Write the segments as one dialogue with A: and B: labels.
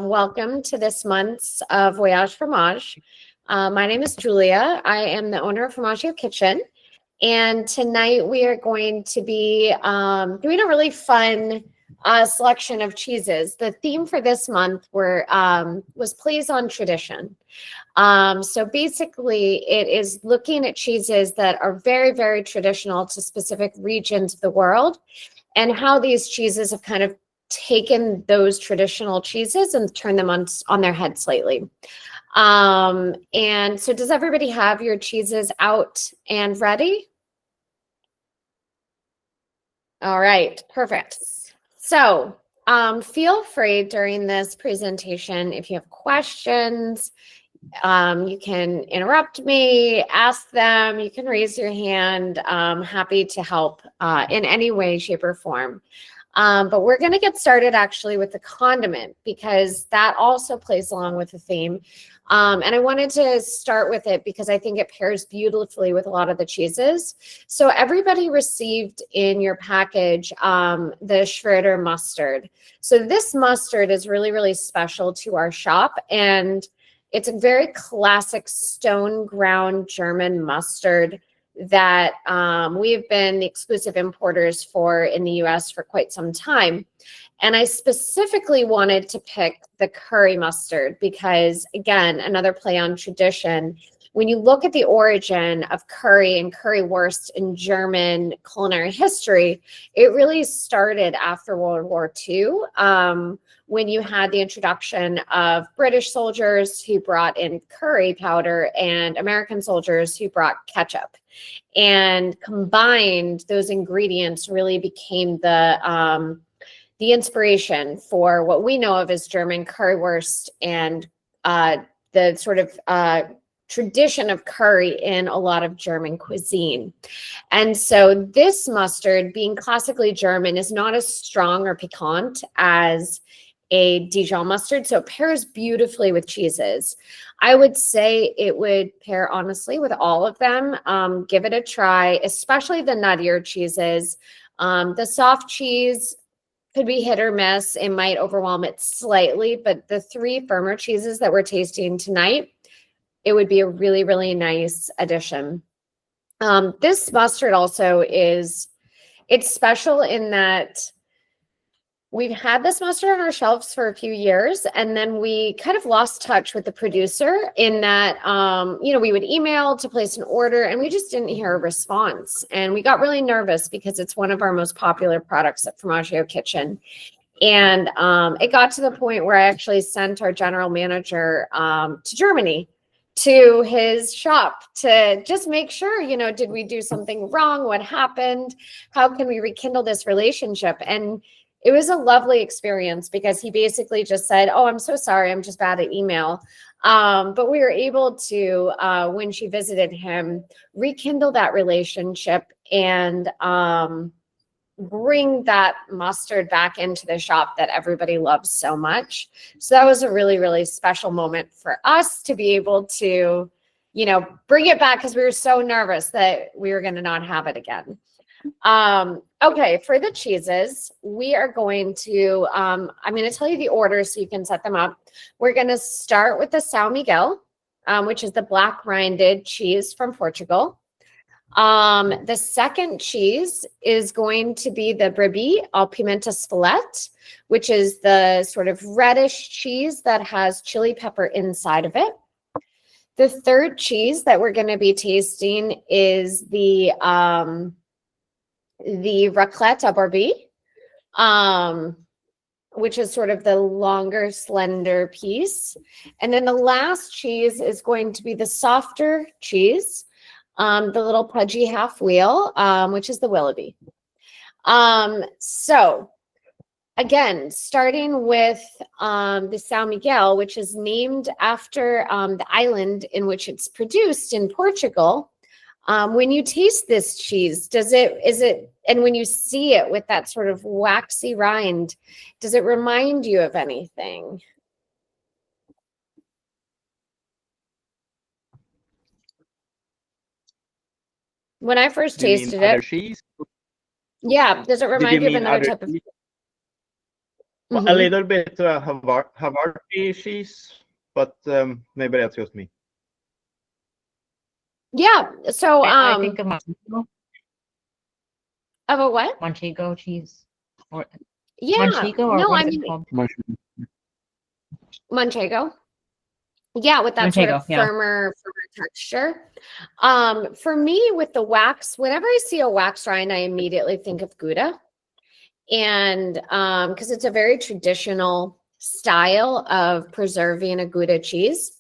A: Welcome to this month's Voyage Fromage. My name is Julia. I am the owner of Formaggio Kitchen. And tonight we are going to be doing a really fun selection of cheeses. The theme for this month was Plays on Tradition. So basically it is looking at cheeses that are very, very traditional to specific regions of the world and how these cheeses have kind of taken those traditional cheeses and turned them on their head slightly. And so does everybody have your cheeses out and ready? All right, perfect. So feel free during this presentation, if you have questions, you can interrupt me, ask them, you can raise your hand. Happy to help in any way, shape, or form. But we're going to get started actually with the condiment because that also plays along with the theme. And I wanted to start with it because I think it pairs beautifully with a lot of the cheeses. So everybody received in your package the Schroeder mustard. So this mustard is really, really special to our shop. And it's a very classic stone ground German mustard that we have been the exclusive importers for in the US for quite some time. And I specifically wanted to pick the curry mustard because, again, another play on tradition. When you look at the origin of curry and currywurst in German culinary history, it really started after World War II when you had the introduction of British soldiers who brought in curry powder and American soldiers who brought ketchup. And combined, those ingredients really became the inspiration for what we know of as German currywurst and the sort of tradition of curry in a lot of German cuisine. And so this mustard, being classically German, is not as strong or piquant as a Dijon mustard, so it pairs beautifully with cheeses. I would say it would pair honestly with all of them. Give it a try, especially the nuttier cheeses. The soft cheese could be hit or miss. It might overwhelm it slightly, but the three firmer cheeses that we're tasting tonight, it would be a really, really nice addition. This mustard also it's special in that we've had this mustard on our shelves for a few years, and then we kind of lost touch with the producer in that, we would email to place an order and we just didn't hear a response. And we got really nervous because it's one of our most popular products at Formaggio Kitchen. And it got to the point where I actually sent our general manager to Germany to his shop to just make sure, did we do something wrong? What happened? How can we rekindle this relationship? And it was a lovely experience because he basically just said, "Oh, I'm so sorry. I'm just bad at email." But we were able to, when she visited him, rekindle that relationship and bring that mustard back into the shop that everybody loves so much. So that was a really, really special moment for us to be able to, bring it back because we were so nervous that we were going to not have it again. Okay, for the cheeses, we are going to, I'm going to tell you the order so you can set them up. We're going to start with the São Miguel, which is the black rinded cheese from Portugal. The second cheese is going to be the Brebis au pimenta spilett, which is the sort of reddish cheese that has chili pepper inside of it. The third cheese that we're going to be tasting is the raclette à Barbie, which is sort of the longer, slender piece. And then the last cheese is going to be the softer cheese, the little pudgy half wheel, which is the Willoughby. So again, starting with the São Miguel, which is named after the island in which it's produced in Portugal. When you taste this cheese, and when you see it with that sort of waxy rind, does it remind you of anything? When I first tasted it,
B: cheese?
A: Yeah. Does it remind you of another type of?
B: Well, a little bit Havarti cheese, but maybe that's just me.
A: Yeah. So
C: I think of Manchego.
A: Of a what?
C: Manchego cheese. Or
A: Yeah.
C: Manchego, or
A: No,
C: what
A: I
C: is it
A: mean
C: called?
A: Manchego. Yeah, with that sort of
C: Manchego, yeah.
A: firmer texture. For me, with the wax, whenever I see a wax rind, I immediately think of Gouda. And because it's a very traditional style of preserving a Gouda cheese.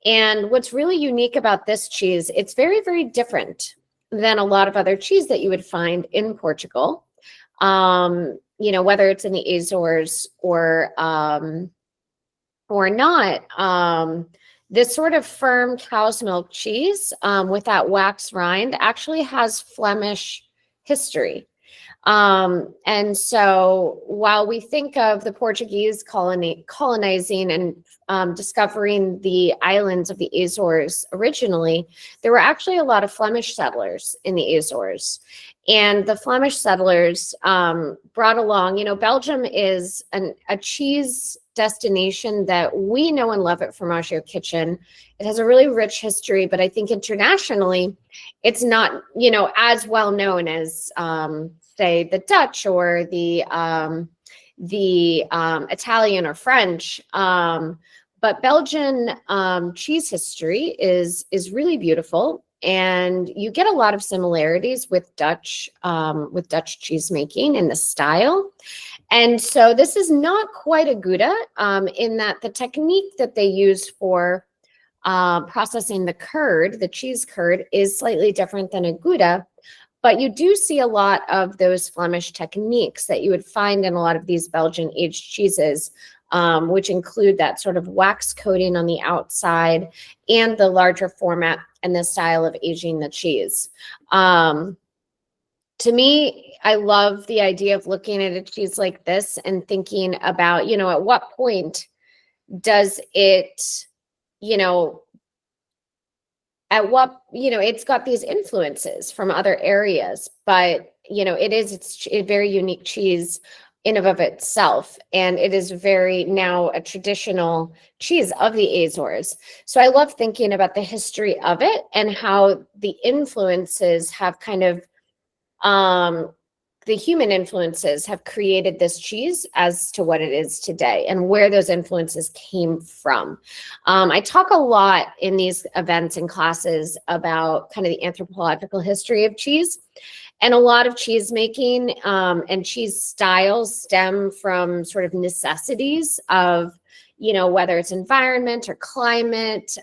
A: And what's really unique about this cheese, it's very, very different than a lot of other cheese that you would find in Portugal. You know, whether it's in the Azores or not. This sort of firm cow's milk cheese with that wax rind actually has Flemish history. And so while we think of the Portuguese colonizing and discovering the islands of the Azores originally, there were actually a lot of Flemish settlers in the Azores. And the Flemish settlers brought along, you know, Belgium is a cheese destination that we know and love at Formaggio Kitchen. It has a really rich history, but I think internationally, it's not, you know, as well known as, say, the Dutch or the Italian or French. But Belgian cheese history is really beautiful. And you get a lot of similarities with Dutch cheese making and the style. And so this is not quite a Gouda in that the technique that they use for processing the curd, the cheese curd, is slightly different than a Gouda. But you do see a lot of those Flemish techniques that you would find in a lot of these Belgian aged cheeses, which include that sort of wax coating on the outside and the larger format and the style of aging the cheese. To me, I love the idea of looking at a cheese like this and thinking about, you know, at what point does it, you know, it's got these influences from other areas, but, you know, it's a very unique cheese in and of itself. And it is very now a traditional cheese of the Azores. So I love thinking about the history of it and how the influences have kind of, the human influences have created this cheese as to what it is today and where those influences came from. I talk a lot in these events and classes about kind of the anthropological history of cheese. And a lot of cheese making and cheese styles stem from sort of necessities of, you know, whether it's environment or climate,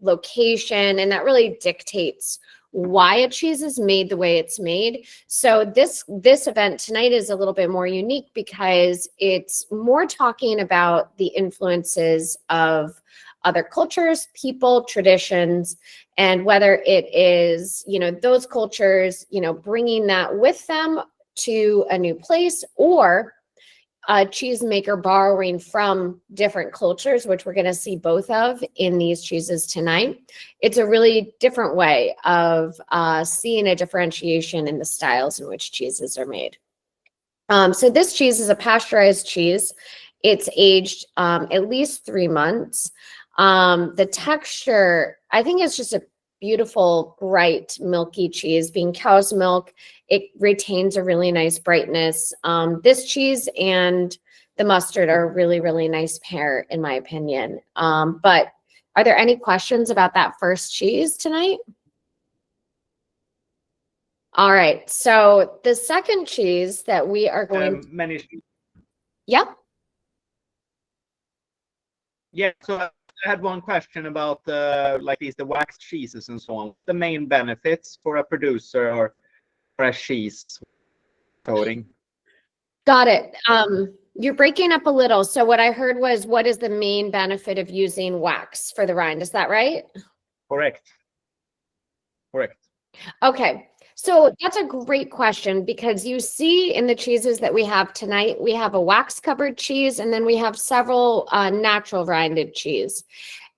A: location, and that really dictates why a cheese is made the way it's made. So this event tonight is a little bit more unique because it's more talking about the influences of other cultures, people, traditions, and whether it is, you know, those cultures, you know, bringing that with them to a new place, or a cheesemaker borrowing from different cultures, which we're going to see both of in these cheeses tonight. It's a really different way of seeing a differentiation in the styles in which cheeses are made. So this cheese is a pasteurized cheese. It's aged at least 3 months. The texture, I think, is just a beautiful, bright, milky cheese. Being cow's milk, it retains a really nice brightness. This cheese and the mustard are a really, really nice pair, in my opinion. But are there any questions about that first cheese tonight? All right. So the second cheese that we are going Yep.
B: Yeah, so I had one question about the wax cheeses and so on. The main benefits for a producer or for a cheese coating.
A: Got it. You're breaking up a little. So what I heard was, what is the main benefit of using wax for the rind? Is that right?
B: Correct.
A: Okay. So that's a great question, because you see in the cheeses that we have tonight, we have a wax covered cheese, and then we have several natural rinded cheese.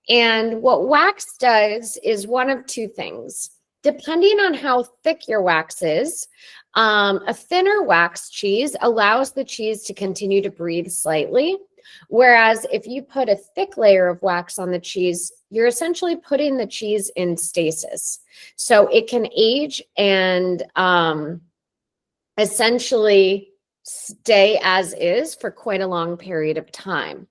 A: And what wax does is one of two things. Depending on how thick your wax is, A thinner wax cheese allows the cheese to continue to breathe slightly, whereas if you put a thick layer of wax on the cheese, you're essentially putting the cheese in stasis. So it can age and essentially stay as is for quite a long period of time.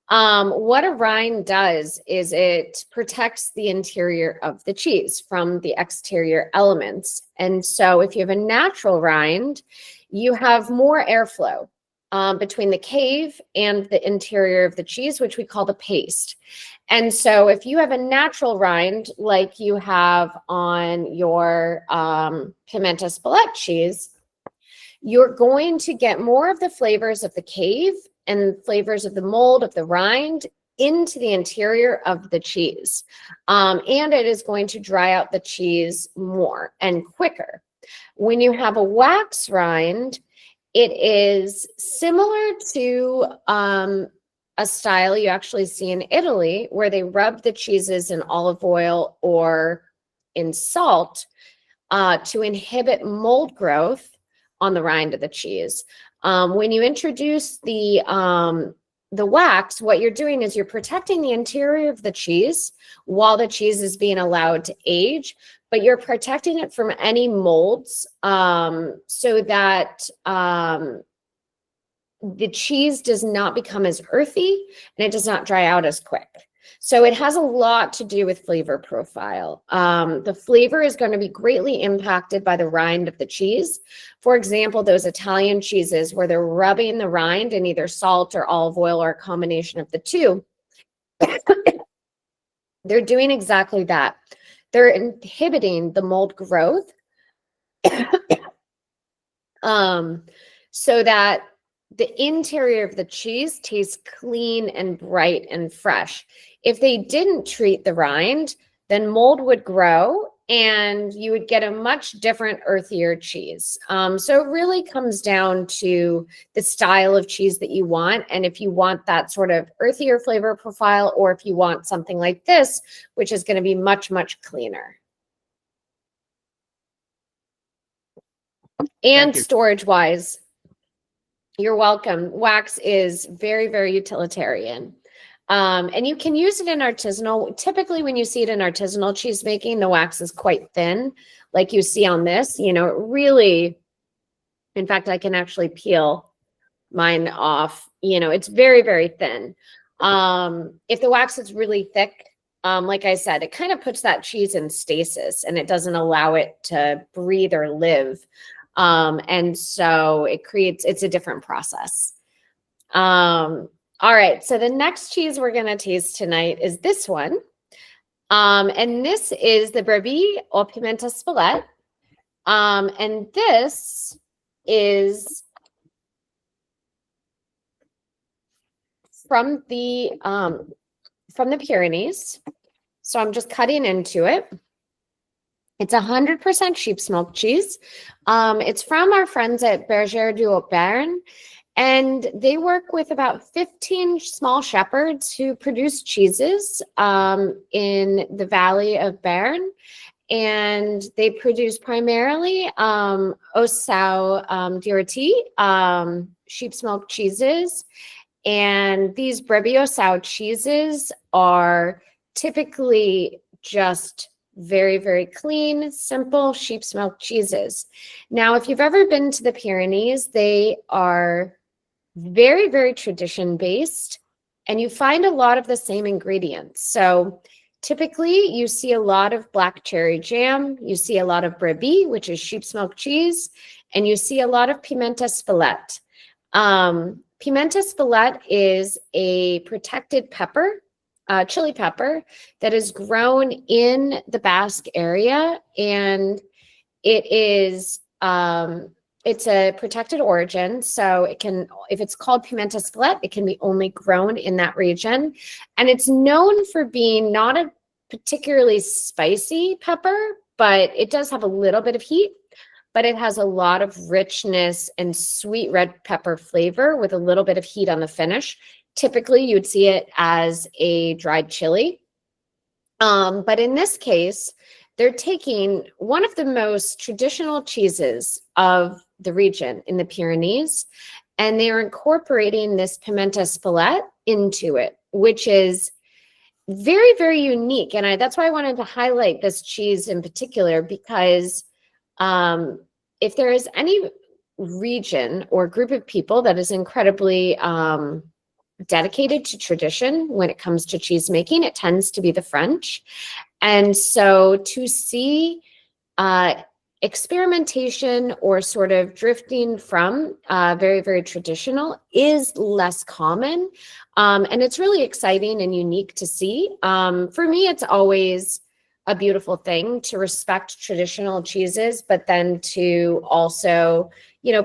A: What a rind does is it protects the interior of the cheese from the exterior elements. And so if you have a natural rind, you have more airflow between the cave and the interior of the cheese, which we call the paste. And so if you have a natural rind like you have on your pimento spalette cheese, you're going to get more of the flavors of the cave and flavors of the mold of the rind into the interior of the cheese. And it is going to dry out the cheese more and quicker. When you have a wax rind, it is similar to a style you actually see in Italy where they rub the cheeses in olive oil or in salt to inhibit mold growth on the rind of the cheese. When you introduce the wax, what you're doing is you're protecting the interior of the cheese while the cheese is being allowed to age, but you're protecting it from any molds so that the cheese does not become as earthy and it does not dry out as quick. So it has a lot to do with flavor profile. The flavor is going to be greatly impacted by the rind of the cheese. For example, those Italian cheeses where they're rubbing the rind in either salt or olive oil or a combination of the two, they're doing exactly that. They're inhibiting the mold growth so that the interior of the cheese tastes clean and bright and fresh. If they didn't treat the rind, then mold would grow and you would get a much different, earthier cheese. So it really comes down to the style of cheese that you want. And if you want that sort of earthier flavor profile, or if you want something like this, which is going to be much, much cleaner. And storage-wise, you're welcome. Wax is very, very utilitarian. And you can use it in artisanal. Typically, when you see it in artisanal cheese making, the wax is quite thin, like you see on this. You know, it really, in fact, I can actually peel mine off. You know, it's very, very thin. If the wax is really thick, like I said, it kind of puts that cheese in stasis and it doesn't allow it to breathe or live. And so it's a different process. All right, so the next cheese we're going to taste tonight is this one. And this is the Brebis au pimento spalette. And this is from the Pyrenees. So I'm just cutting into it. It's 100% sheep smoked cheese. It's from our friends at Bergère du Haut-Béarn, and they work with about 15 small shepherds who produce cheeses in the valley of Béarn. And they produce primarily Ossau d'Irati, sheep smoked cheeses. And these Brebis Ossau cheeses are typically just very, very clean, simple sheep smoked cheeses. Now, if you've ever been to the Pyrenees, they are very, very tradition based, and you find a lot of the same ingredients. So typically you see a lot of black cherry jam, you see a lot of Brebis, which is sheep smoked cheese, and you see a lot of pimento spalette. Pimento spalette is a protected pepper, chili pepper that is grown in the Basque area, and it is it's a protected origin. So it can, if it's called pimento spalette, it can be only grown in that region, and it's known for being not a particularly spicy pepper, but it does have a little bit of heat, but it has a lot of richness and sweet red pepper flavor with a little bit of heat on the finish. Typically, you'd see it as a dried chili. But in this case, they're taking one of the most traditional cheeses of the region in the Pyrenees, and they're incorporating this pimenta spalette into it, which is very, very unique. And that's why I wanted to highlight this cheese in particular, because if there is any region or group of people that is incredibly dedicated to tradition when it comes to cheese making, it tends to be the French. And so to see experimentation or sort of drifting from very, very traditional is less common. And it's really exciting and unique to see. For me, it's always a beautiful thing to respect traditional cheeses, but then to also,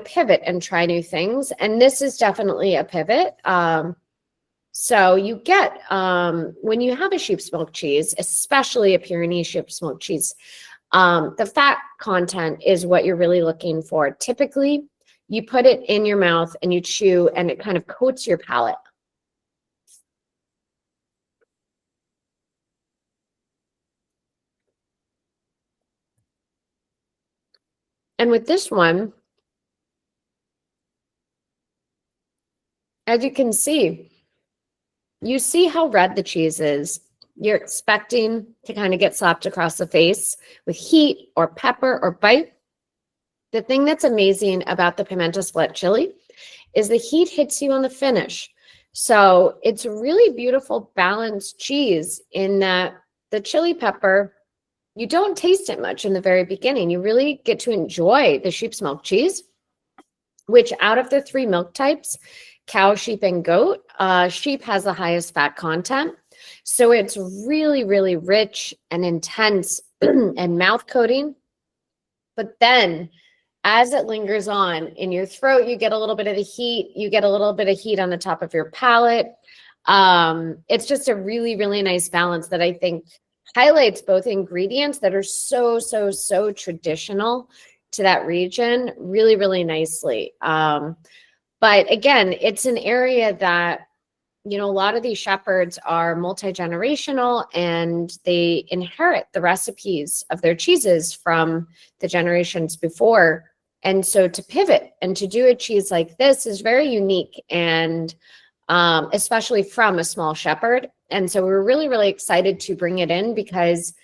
A: pivot and try new things. And this is definitely a pivot. So you get, when you have a sheep's milk cheese, especially a Pyrenees sheep's milk cheese, the fat content is what you're really looking for. Typically, you put it in your mouth and you chew, and it kind of coats your palate. And with this one, as you can see, you see how red the cheese is. You're expecting to kind of get slapped across the face with heat or pepper or bite. The thing that's amazing about the pimenta spalette chili is the heat hits you on the finish. So it's a really beautiful balanced cheese in that the chili pepper, you don't taste it much in the very beginning. You really get to enjoy the sheep's milk cheese, which out of the 3 milk types, cow, sheep, and goat, sheep has the highest fat content. So it's really, really rich and intense and mouth coating. But then as it lingers on in your throat, you get a little bit of the heat. You get a little bit of heat on the top of your palate. It's just a really, really nice balance that I think highlights both ingredients that are so, so, so traditional to that region really, really nicely. But again, it's an area that, a lot of these shepherds are multi-generational, and they inherit the recipes of their cheeses from the generations before. And so to pivot and to do a cheese like this is very unique, and especially from a small shepherd. And so we were really, really excited to bring it in because,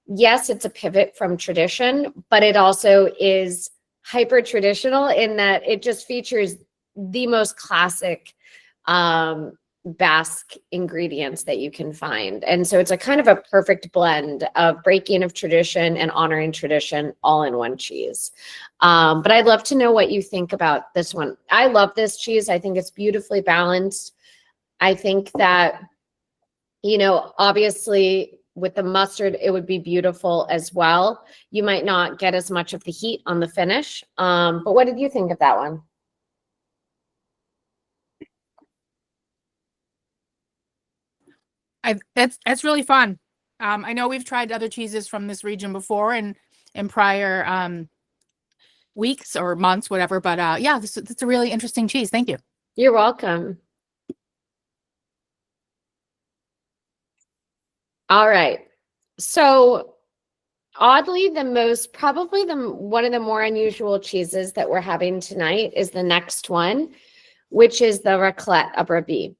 A: yes, it's a pivot from tradition, but it also is hyper traditional in that it just features the most classic Basque ingredients that you can find. And so it's a kind of a perfect blend of breaking of tradition and honoring tradition all in one cheese. But I'd love to know what you think about this one. I love this cheese. I think it's beautifully balanced. I think that, obviously with the mustard, it would be beautiful as well. You might not get as much of the heat on the finish. But what did you think of that one?
D: That's really fun. I know we've tried other cheeses from this region before and in prior weeks or months, whatever. But yeah, this it's a really interesting cheese. Thank you.
A: You're welcome. All right. So oddly, probably one of the more unusual cheeses that we're having tonight is the next one, which is the raclette à brebis.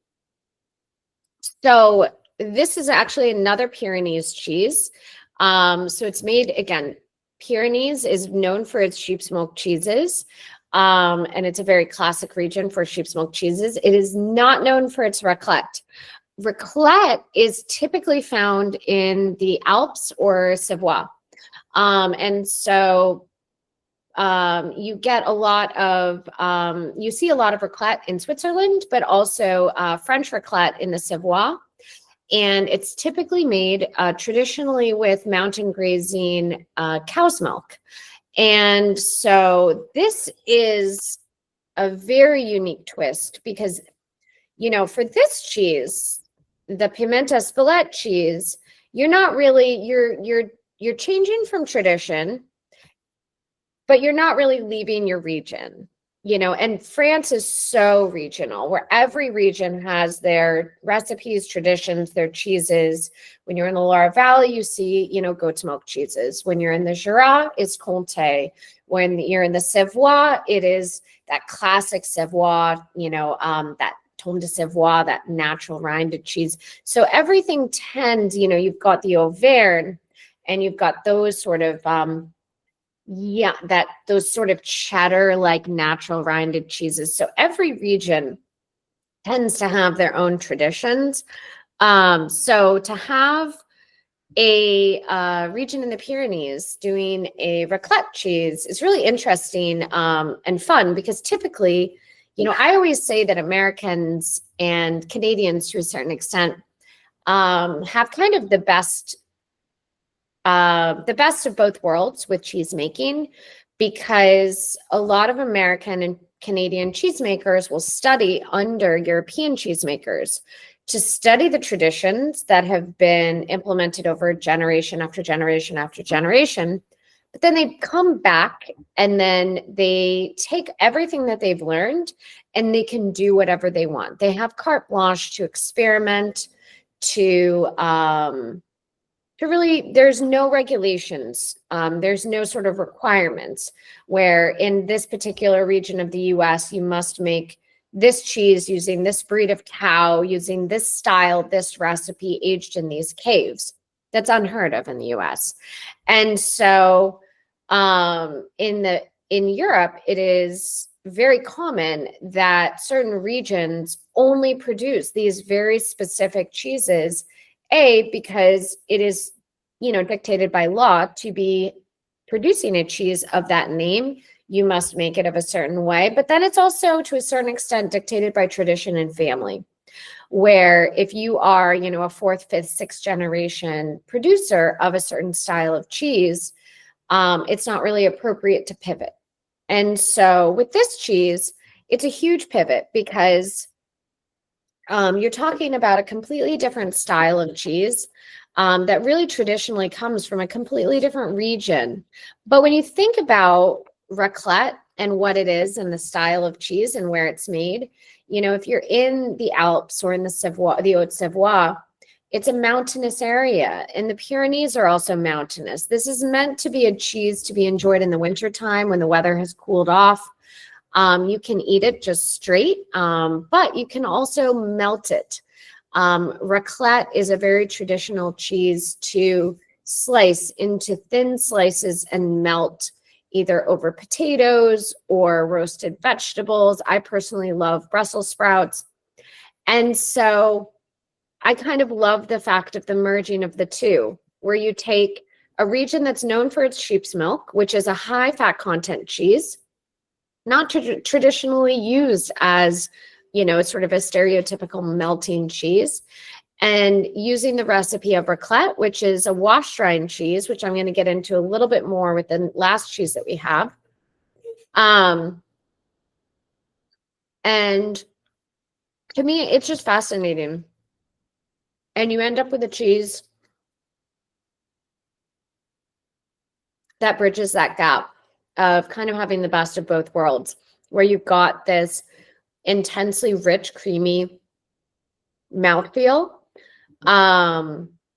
A: So this is actually another Pyrenees cheese. So it's made, again, Pyrenees is known for its sheep's milk cheeses. And it's a very classic region for sheep's milk cheeses. It is not known for its raclette. Raclette is typically found in the Alps or Savoie. And so you get a lot of, you see a lot of raclette in Switzerland, but also French raclette in the Savoie. And it's typically made traditionally with mountain grazing cow's milk. And so this is a very unique twist because, for this cheese, the pimenta spalette cheese, you're not really, you're changing from tradition, but you're not really leaving your region. and France is so regional, where every region has their recipes, traditions, their cheeses. When you're in the Loire Valley, you see, goat's milk cheeses. When you're in the Jura, it's Comté. When you're in the Savoie, it is that classic Savoie, that Tome de Savoie, that natural rinded cheese. So everything tends, you've got the Auvergne, and you've got those sort of, those sort of cheddar, like natural rinded cheeses. So every region tends to have their own traditions. So to have a region in the Pyrenees doing a raclette cheese is really interesting and fun, because typically, I always say that Americans and Canadians, to a certain extent, have kind of the best of both worlds with cheese making, because a lot of American and Canadian cheesemakers will study under European cheesemakers to study the traditions that have been implemented over generation after generation after generation. But then they come back and then they take everything that they've learned and they can do whatever they want. They have carte blanche to experiment, to really, there's no regulations. There's no sort of requirements where in this particular region of the US, you must make this cheese using this breed of cow, using this style, this recipe, aged in these caves. That's unheard of in the US. And so in Europe, it is very common that certain regions only produce these very specific cheeses, because it is, dictated by law to be producing a cheese of that name. You must make it of a certain way, but then it's also to a certain extent dictated by tradition and family, where if you are, a fourth, fifth, sixth generation producer of a certain style of cheese, it's not really appropriate to pivot. And so with this cheese, it's a huge pivot, because you're talking about a completely different style of cheese that really traditionally comes from a completely different region. But when you think about raclette and what it is and the style of cheese and where it's made, if you're in the Alps or in the Savoie, the Haute Savoie, it's a mountainous area, and the Pyrenees are also mountainous. This is meant to be a cheese to be enjoyed in the wintertime when the weather has cooled off. You can eat it just straight, but you can also melt it. Raclette is a very traditional cheese to slice into thin slices and melt either over potatoes or roasted vegetables. I personally love Brussels sprouts. And so I kind of love the fact of the merging of the two, where you take a region that's known for its sheep's milk, which is a high fat content cheese, not traditionally used as, sort of a stereotypical melting cheese, and using the recipe of raclette, which is a wash rind cheese, which I'm going to get into a little bit more with the last cheese that we have. And to me, it's just fascinating. And you end up with a cheese that bridges that gap of kind of having the best of both worlds, where you've got this intensely rich, creamy mouthfeel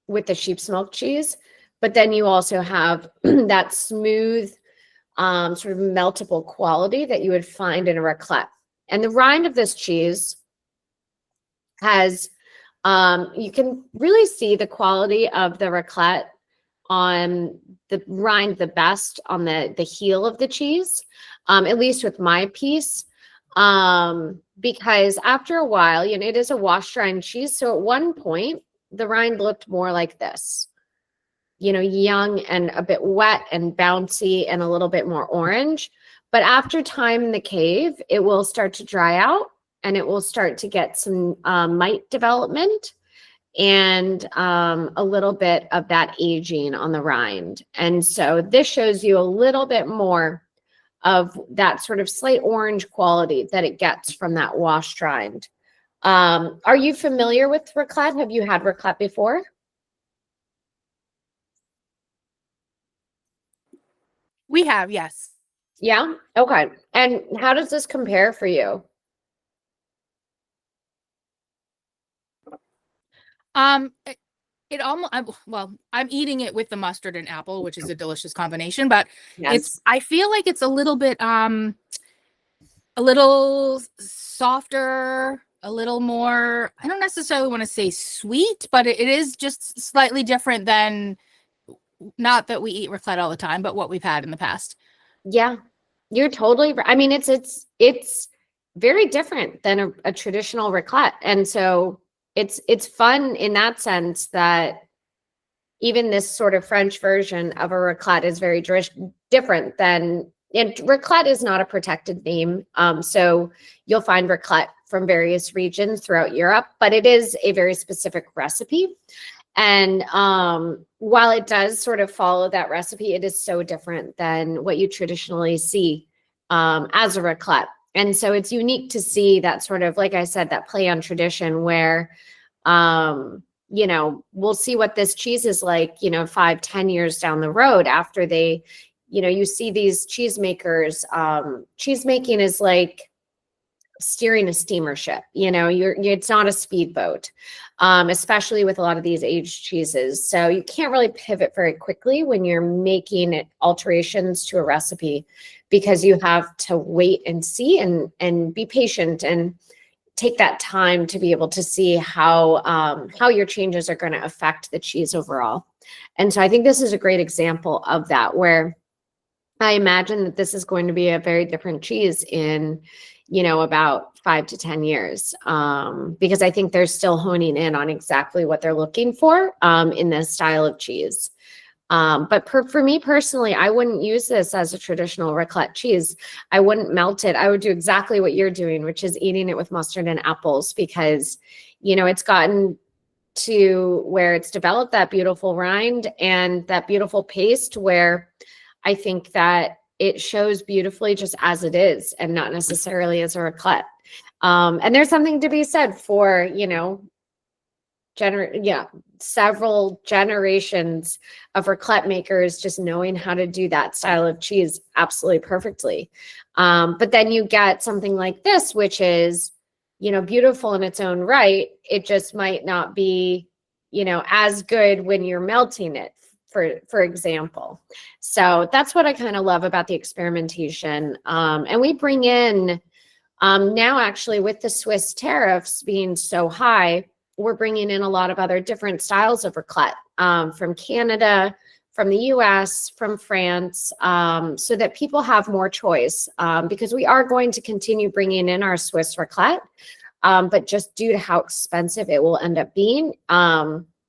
A: with the sheep's milk cheese, but then you also have that smooth, sort of meltable quality that you would find in a raclette. And the rind of this cheese has, you can really see the quality of the raclette on the rind the best on the heel of the cheese, at least with my piece, because after a while, it is a wash rind cheese. So at one point, the rind looked more like this, young and a bit wet and bouncy and a little bit more orange. But after time in the cave, it will start to dry out and it will start to get some mite development and a little bit of that aging on the rind. And so this shows you a little bit more of that sort of slight orange quality that it gets from that washed rind. Are you familiar with raclette? Have you had raclette before?
D: We have, yes.
A: Yeah. Okay. And how does this compare for you?
D: It almost well, I'm eating it with the mustard and apple, which is a delicious combination, but
A: Yes.
D: I feel like it's a little softer, a little more, I don't necessarily want to say sweet, but it is just slightly different than, not that we eat raclette all the time, but what we've had in the past.
A: Yeah. You're totally right. I mean, it's very different than a traditional raclette. And so it's fun in that sense that even this sort of French version of a raclette is very different than, and raclette is not a protected name. So you'll find raclette from various regions throughout Europe, but it is a very specific recipe. And while it does sort of follow that recipe, it is so different than what you traditionally see as a raclette. And so it's unique to see that sort of, like I said, that play on tradition where, you know, we'll see what this cheese is like, you know, 5-10 years down the road after they, you know, you see these cheesemakers. Cheese making is like steering a steamer ship. You know, it's not a speedboat, especially with a lot of these aged cheeses. So you can't really pivot very quickly when you're making alterations to a recipe, because you have to wait and see and be patient and take that time to be able to see how your changes are going to affect the cheese overall. And so I think this is a great example of that, where I imagine that this is going to be a very different cheese in, you know, about 5 to 10 years, because I think they're still honing in on exactly what they're looking for in this style of cheese. But for me personally, I wouldn't use this as a traditional raclette cheese. I wouldn't melt it. I would do exactly what you're doing, which is eating it with mustard and apples, because, you know, it's gotten to where it's developed that beautiful rind and that beautiful paste, where I think that it shows beautifully just as it is and not necessarily as a raclette. And there's something to be said for, you know, several generations of raclette makers just knowing how to do that style of cheese absolutely perfectly. But then you get something like this, which is, you know, beautiful in its own right. It just might not be, you know, as good when you're melting it, for example. So that's what I kind of love about the experimentation. And we bring in now, actually, with the Swiss tariffs being so high, we're bringing in a lot of other different styles of raclette from Canada, from the US, from France, so that people have more choice, because we are going to continue bringing in our Swiss raclette, but just due to how expensive it will end up being,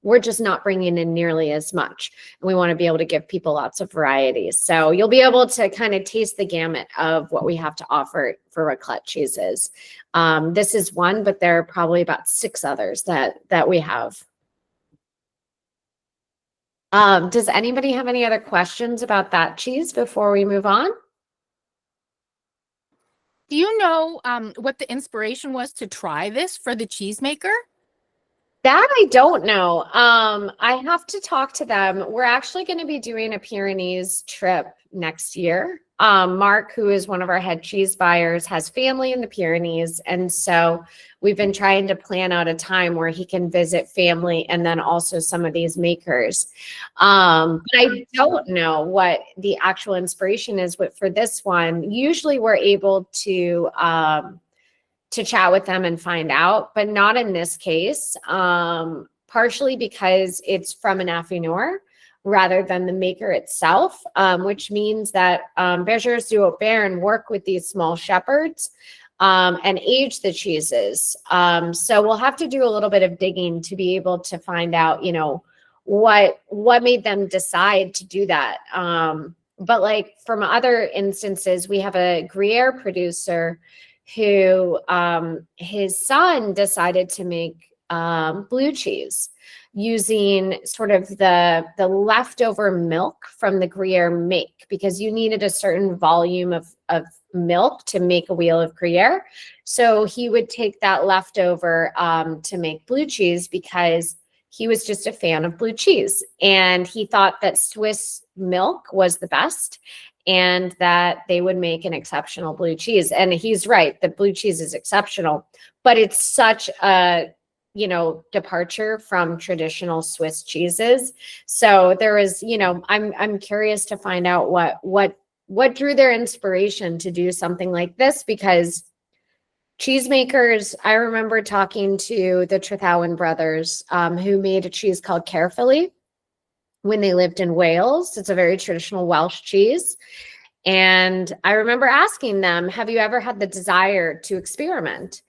A: we're just not bringing in nearly as much. And we want to be able to give people lots of varieties. So you'll be able to kind of taste the gamut of what we have to offer for raclette cheeses. This is one, but there are probably about 6 others that we have. Does anybody have any other questions about that cheese before we move on?
D: Do you know what the inspiration was to try this for the cheesemaker?
A: That I don't know. I have to talk to them. We're actually going to be doing a Pyrenees trip next year. Mark, who is one of our head cheese buyers, has family in the Pyrenees. And so we've been trying to plan out a time where he can visit family and then also some of these makers. But I don't know what the actual inspiration is for this one. Usually we're able to chat with them and find out, but not in this case, partially because it's from an affineur rather than the maker itself, which means that bergers du Haut-Béarn work with these small shepherds and age the cheeses. So we'll have to do a little bit of digging to be able to find out, you know, what made them decide to do that. But like from other instances, we have a Gruyere producer who his son decided to make blue cheese using sort of the leftover milk from the Gruyere make, because you needed a certain volume of milk to make a wheel of Gruyere. So he would take that leftover to make blue cheese, because he was just a fan of blue cheese and he thought that Swiss milk was the best. and that they would make an exceptional blue cheese. And he's right, the blue cheese is exceptional, but it's such a, departure from traditional Swiss cheeses. So there is, I'm curious to find out what drew their inspiration to do something like this, because cheesemakers, I remember talking to the Trethowan brothers, who made a cheese called Carefully when they lived in Wales. It's a very traditional Welsh cheese. And I remember asking them, have you ever had the desire to experiment?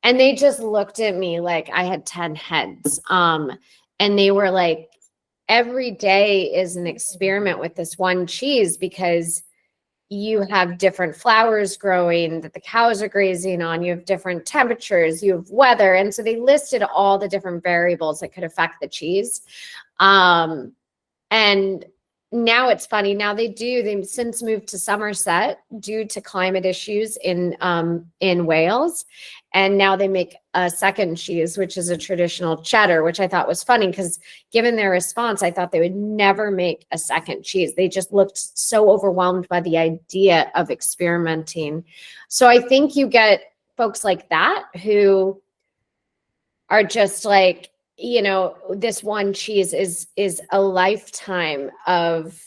A: And they just looked at me like I had 10 heads. And they were like, every day is an experiment with this one cheese, because you have different flowers growing that the cows are grazing on. You have different temperatures, you have weather. And so they listed all the different variables that could affect the cheese. And now it's funny. Now they've since moved to Somerset due to climate issues in Wales. And now they make a second cheese, which is a traditional cheddar, which I thought was funny, because given their response, I thought they would never make a second cheese. They just looked so overwhelmed by the idea of experimenting. So I think you get folks like that who are just like, this one cheese is a lifetime of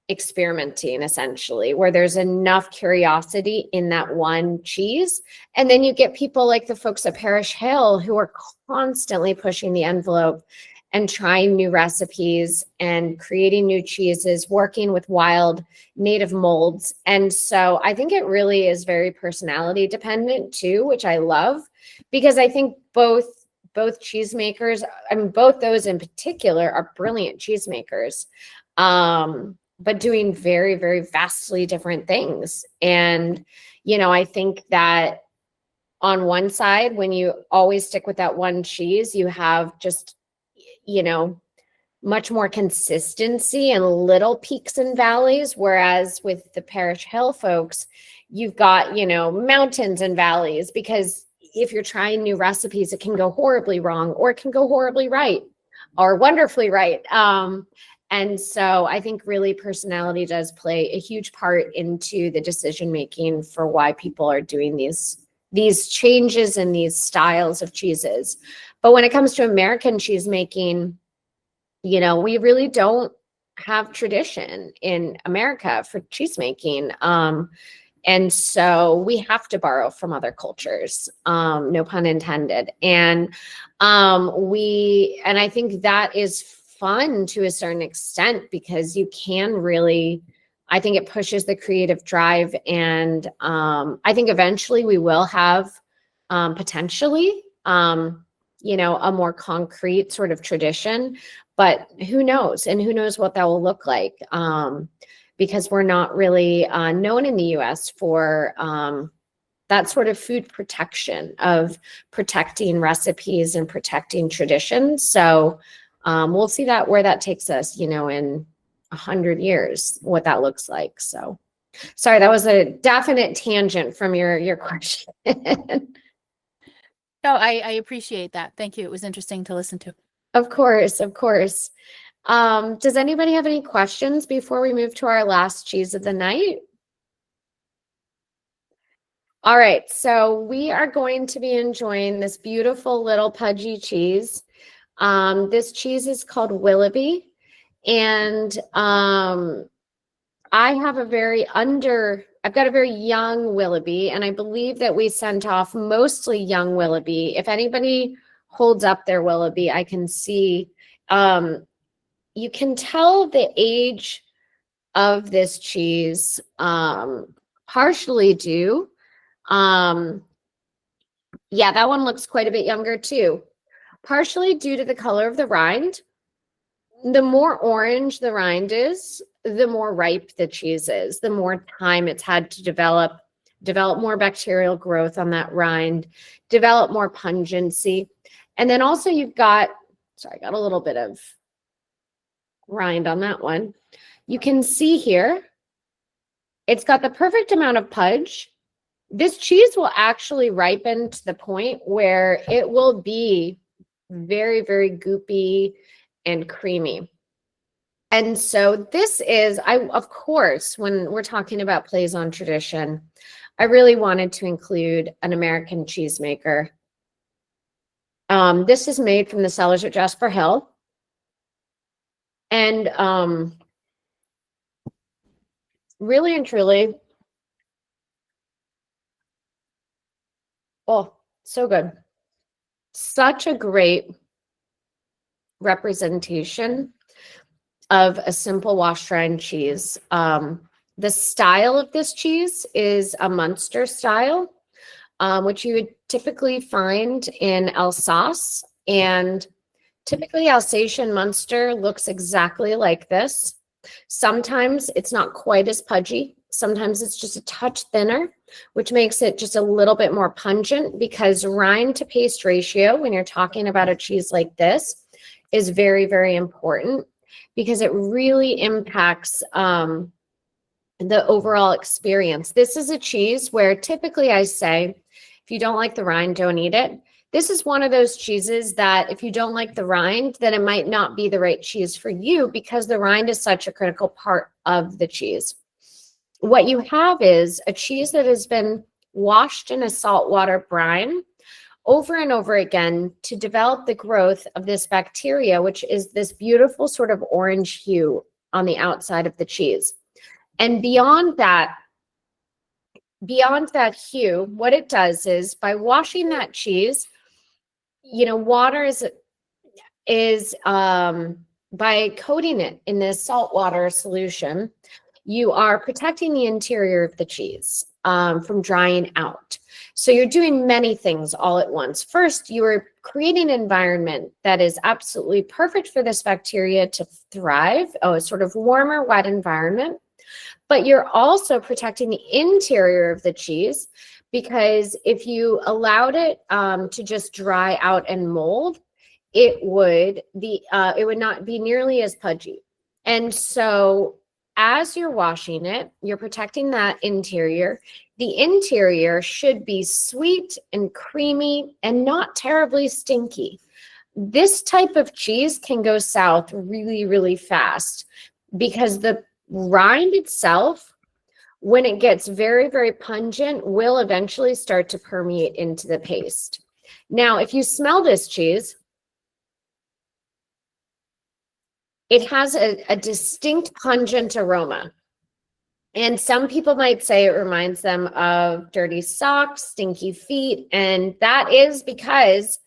A: experimenting, essentially, where there's enough curiosity in that one cheese. And then you get people like the folks at Parish Hill who are constantly pushing the envelope and trying new recipes and creating new cheeses, working with wild native molds. And so I think it really is very personality dependent too, which I love, because I think both cheesemakers, both those in particular, are brilliant cheesemakers, but doing very, very vastly different things. And, I think that on one side, when you always stick with that one cheese, you have just, much more consistency and little peaks and valleys. Whereas with the Parish Hill folks, you've got, mountains and valleys, because if you're trying new recipes, it can go horribly wrong, or it can go horribly right, or wonderfully right. And so I think really personality does play a huge part into the decision-making for why people are doing these changes in these styles of cheeses. But when it comes to American cheese making, we really don't have tradition in America for cheese making. And so we have to borrow from other cultures, no pun intended. And I think that is fun to a certain extent, because you can really, I think it pushes the creative drive. And I think eventually we will have potentially, a more concrete sort of tradition, but who knows? And who knows what that will look like? Because we're not really known in the US for that sort of food protection, of protecting recipes and protecting traditions. So we'll see where that takes us, in 100 years, what that looks like. So sorry, that was a definite tangent from your question.
D: No, I appreciate that. Thank you. It was interesting to listen to.
A: Of course, of course. Does anybody have any questions before we move to our last cheese of the night? All right, so we are going to be enjoying this beautiful little pudgy cheese. This cheese is called Willoughby, and I've got a very young Willoughby, and I believe that we sent off mostly young Willoughby. If anybody holds up their Willoughby, I can see, you can tell the age of this cheese, partially due. Yeah, that one looks quite a bit younger too. Partially due to the color of the rind. The more orange the rind is, the more ripe the cheese is, the more time it's had to develop more bacterial growth on that rind, develop more pungency. And then also you've got, sorry, I got a little bit of rind on that one. You can see here, it's got the perfect amount of pudge. This cheese will actually ripen to the point where it will be very, very goopy and creamy. And so this is, of course, when we're talking about plays on tradition, I really wanted to include an American cheesemaker. This is made from the cellars at Jasper Hill. And really and truly, oh, so good. Such a great representation of a simple wash rind cheese. The style of this cheese is a Munster style, which you would typically find in Alsace. And typically Alsatian Munster looks exactly like this. Sometimes it's not quite as pudgy. Sometimes it's just a touch thinner, which makes it just a little bit more pungent, because rind to paste ratio, when you're talking about a cheese like this, is very, very important, because it really impacts the overall experience. This is a cheese where typically I say, if you don't like the rind, don't eat it. This is one of those cheeses that if you don't like the rind, then it might not be the right cheese for you, because the rind is such a critical part of the cheese. What you have is a cheese that has been washed in a saltwater brine over and over again to develop the growth of this bacteria, which is this beautiful sort of orange hue on the outside of the cheese. And beyond that hue, what it does is, by washing that cheese, water is by coating it in this saltwater solution, you are protecting the interior of the cheese from drying out. So you're doing many things all at once. First, you are creating an environment that is absolutely perfect for this bacteria to thrive, a sort of warmer, wet environment. But you're also protecting the interior of the cheese, because if you allowed it to just dry out and mold, it would not be nearly as pudgy. And so as you're washing it, you're protecting that interior. The interior should be sweet and creamy and not terribly stinky. This type of cheese can go south really, really fast, because the rind itself, when it gets very, very pungent, will eventually start to permeate into the paste. Now, if you smell this cheese, it has a distinct pungent aroma. And some people might say it reminds them of dirty socks, stinky feet. And that is because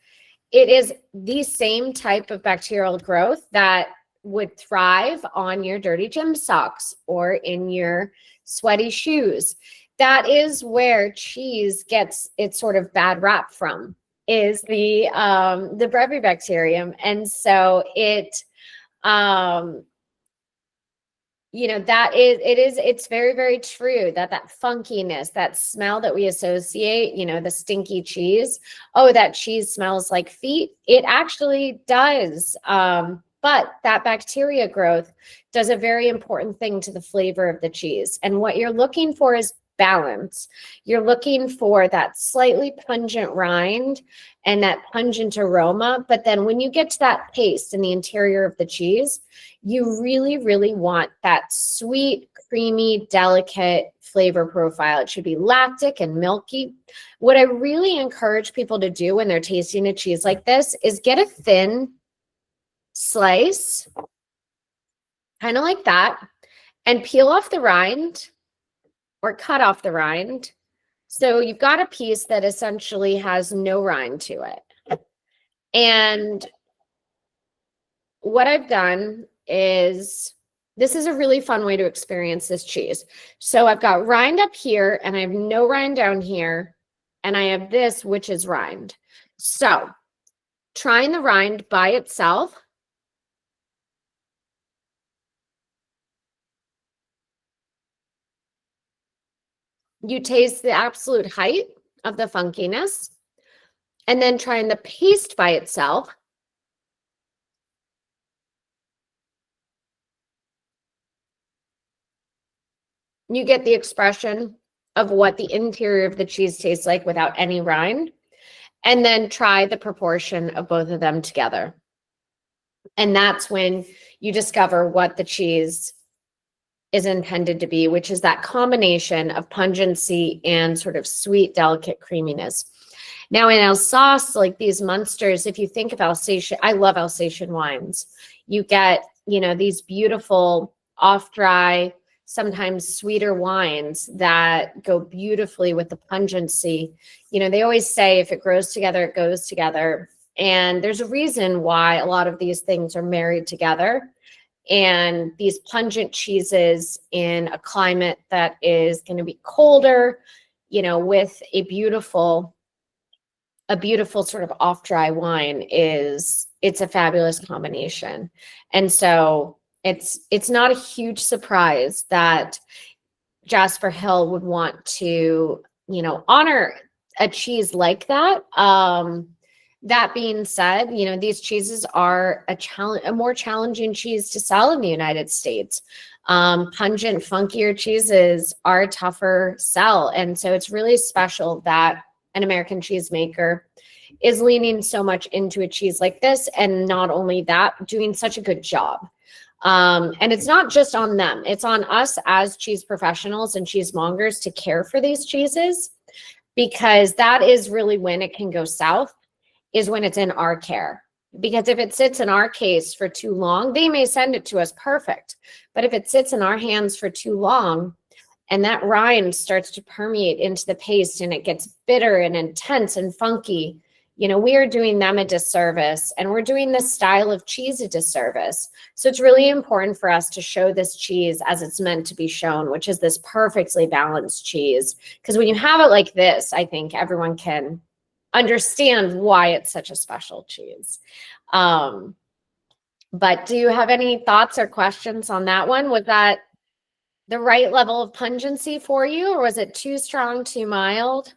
A: it is the same type of bacterial growth that would thrive on your dirty gym socks or in your sweaty shoes. That is where cheese gets its sort of bad rap from, is the Brevibacterium. And so it's very, very true that funkiness, that smell that we associate, the stinky cheese, oh, that cheese smells like feet. It actually does. But that bacteria growth does a very important thing to the flavor of the cheese. And what you're looking for is balance. You're looking for that slightly pungent rind and that pungent aroma. But then when you get to that paste in the interior of the cheese, you really, really want that sweet, creamy, delicate flavor profile. It should be lactic and milky. What I really encourage people to do when they're tasting a cheese like this is get a thin slice, kind of like that, and peel off the rind or cut off the rind. So you've got a piece that essentially has no rind to it. And what I've done is, this is a really fun way to experience this cheese. So I've got rind up here and I have no rind down here, and I have this, which is rind. So trying the rind by itself, you taste the absolute height of the funkiness. And then trying the paste by itself, you get the expression of what the interior of the cheese tastes like without any rind. And then try the proportion of both of them together. And that's when you discover what the cheese is intended to be, which is that combination of pungency and sort of sweet, delicate creaminess. Now in Alsace, like these Munsters, if you think of Alsatian, I love Alsatian wines. You get, these beautiful off-dry, sometimes sweeter wines that go beautifully with the pungency. They always say if it grows together, it goes together. And there's a reason why a lot of these things are married together. And these pungent cheeses in a climate that is going to be colder, with a beautiful sort of off-dry wine it's a fabulous combination. And so it's not a huge surprise that Jasper Hill would want to, honor a cheese like that. That being said, these cheeses are a more challenging cheese to sell in the United States. Pungent, funkier cheeses are a tougher sell. And so it's really special that an American cheesemaker is leaning so much into a cheese like this. And not only that, doing such a good job. And it's not just on them. It's on us as cheese professionals and cheesemongers to care for these cheeses, because that is really when it can go south, is when it's in our care. Because if it sits in our case for too long, they may send it to us perfect. But if it sits in our hands for too long and that rind starts to permeate into the paste and it gets bitter and intense and funky, we are doing them a disservice, and we're doing this style of cheese a disservice. So it's really important for us to show this cheese as it's meant to be shown, which is this perfectly balanced cheese. Because when you have it like this, I think everyone can understand why it's such a special cheese. But do you have any thoughts or questions on that one? Was that the right level of pungency for you, or was it too strong, too mild?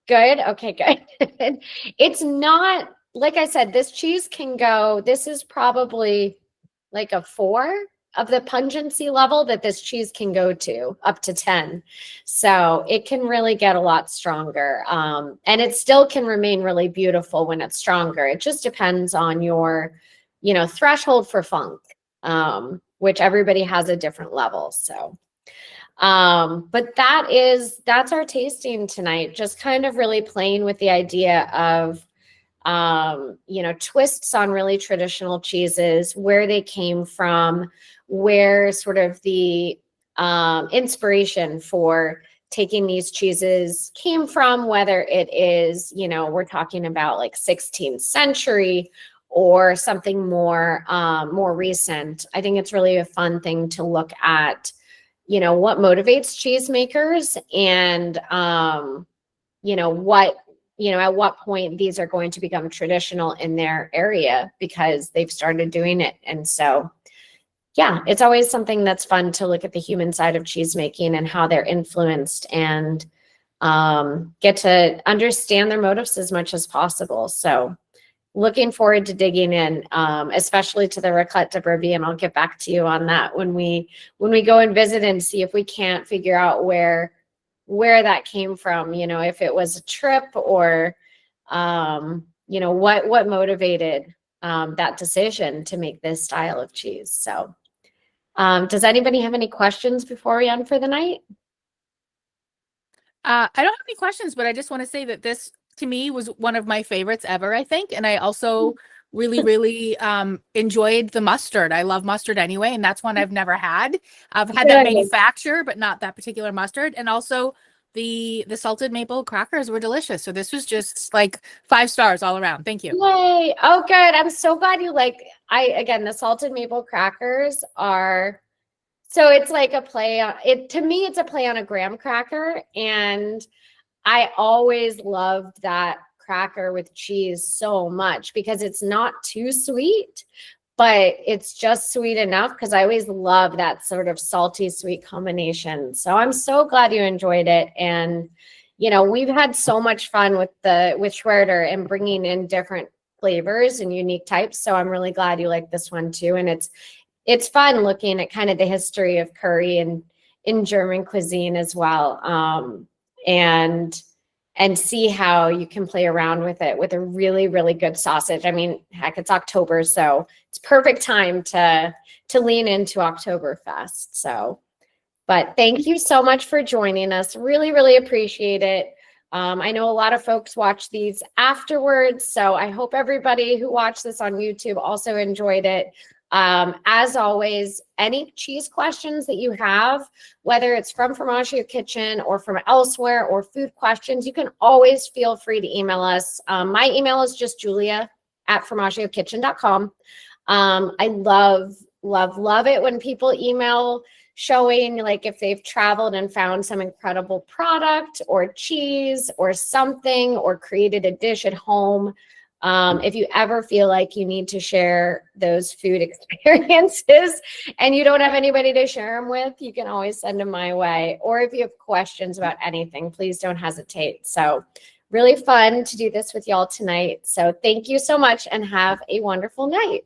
A: Good. Okay, good. It's not, like I said, this cheese can go, this is probably like a 4 of the pungency level that this cheese can go to, up to 10. So it can really get a lot stronger. And it still can remain really beautiful when it's stronger. It just depends on your, threshold for funk, which everybody has a different level. So, but that's our tasting tonight. Just kind of really playing with the idea of, twists on really traditional cheeses, where they came from, where sort of the inspiration for taking these cheeses came from, whether it is, we're talking about like 16th century or something more recent. I think it's really a fun thing to look at, what motivates cheesemakers and, at what point these are going to become traditional in their area because they've started doing it. And so, yeah, it's always something that's fun to look at the human side of cheesemaking and how they're influenced and get to understand their motives as much as possible. So looking forward to digging in, especially to the raclette de Brebis, and I'll get back to you on that when we go and visit and see if we can't figure out where that came from, if it was a trip or, what motivated that decision to make this style of cheese. So does anybody have any questions before we end for the night?
D: I don't have any questions, but I just want to say that this, to me, was one of my favorites ever, I think. And I also really, really enjoyed the mustard. I love mustard anyway, and that's one I've never had. I've had that manufacturer, but not that particular mustard. And also the salted maple crackers were delicious. So this was just like 5 stars all around. Thank you.
A: Yay. Oh, good. I'm so glad you like, again, the salted maple crackers are, so it's like a play on it. To me, it's a play on a graham cracker. And I always loved that cracker with cheese so much because it's not too sweet, but it's just sweet enough, because I always love that sort of salty sweet combination. So I'm so glad you enjoyed it. And, we've had so much fun with Schwerter and bringing in different flavors and unique types. So I'm really glad you like this one too. And it's fun looking at kind of the history of curry and in German cuisine as well. And and see how you can play around with it with a really, really good sausage. I mean, heck, it's October, so it's perfect time to lean into Oktoberfest. So, but thank you so much for joining us. Really, really appreciate it. I know a lot of folks watch these afterwards, so I hope everybody who watched this on YouTube also enjoyed it. As always, any cheese questions that you have, whether it's from Formaggio Kitchen or from elsewhere, or food questions, you can always feel free to email us. My email is just julia@formaggiokitchen.com. I love it when people email showing like if they've traveled and found some incredible product or cheese or something, or created a dish at home. If you ever feel like you need to share those food experiences and you don't have anybody to share them with, you can always send them my way. Or if you have questions about anything, please don't hesitate. So really fun to do this with y'all tonight. So thank you so much and have a wonderful night.